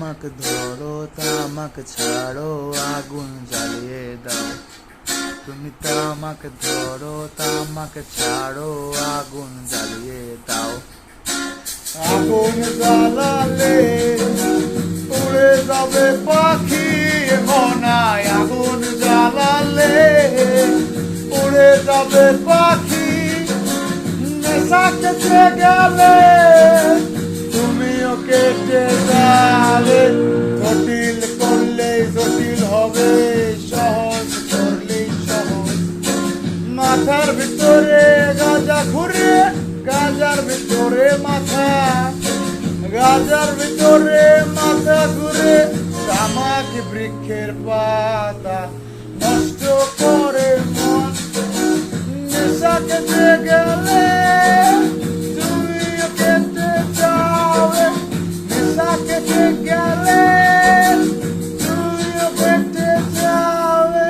তামাক ধরো তামাক ছাড়ো আগুন জ্বালিয়ে দাও। তুমি তামাক ধরো তামাক ছাড়ো আগুন জ্বালিয়ে দাও। আগুন জ্বালালে উড়ে যাবে পাখি মনায়, আগুন জ্বালালে উড়ে যাবে পাখি। নেশা কেটে গেলে তুমিও কেটে যাবে। জটিল করলেই জটিল হবে, সহজ করলেই সহজ। মাথার ভিতরে গাঁজা ঘুরে, গাঁজার ভিতরে মাথা, গাঁজার ভিতরে মাথা ঘুরে। তামাক বৃক্ষের পাতা নষ্ট করে মন। নেশা কেটে গেলে তুমিও কেটে যাবে। নেশা কেটে গেলে তুমিও কেটে যাবে।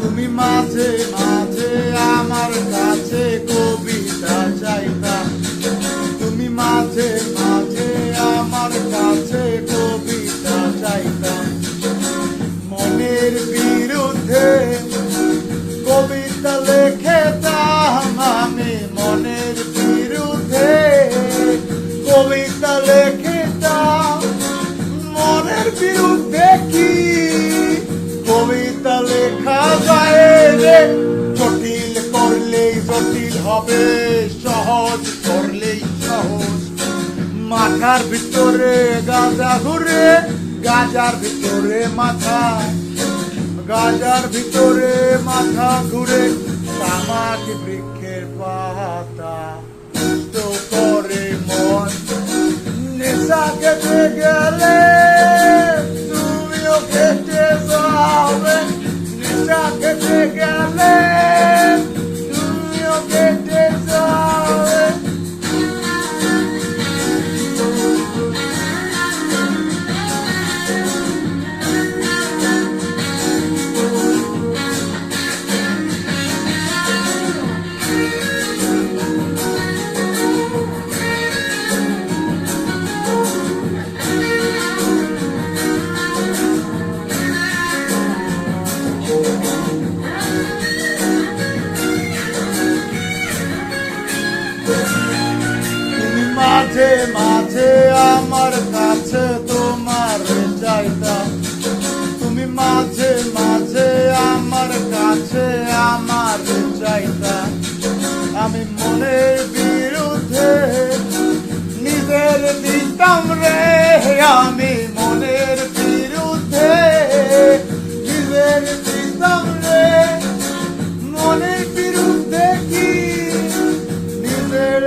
তুমি মাঝে মাঝে আমার কাছে কবিতা চাইতা। তুমি মাঝে মাঝে আমার কাছে কবিতা চাইতা। মনের বিরুদ্ধে কবিতা লিখতাম আমি, মনের বিরুদ্ধে কবিতা লিখতাম। মনের বিরুদ্ধে কি কবিতা লেখা যায় রে? জটিল করলেই জটিল হবে, সহজ করলেই সহজ। মাথার ভিতরে গাঁজা ঘুরে, গাঁজার ভিতরে মাথা, গাঁজার ভিতরে মাথা ঘুরে। তামাক বৃক্ষের পাতা নষ্ট করে মন। নেশা কেটে গেলে তুমিও কেটে যাবে। নেশা কেটে গেলে তুমিও কেটে যাবে। তুমি মাঝে মাঝে আমার কাছে তোমার চাইতা। তুমি মাঝে মাঝে আমার কাছে আমার চাইতা। আমি মনের বিরুদ্ধে নিজের দিতাম রে, আমি মনের বিরুদ্ধে নিজের দিতাম রে। মনের বিরুদ্ধে কি নিজের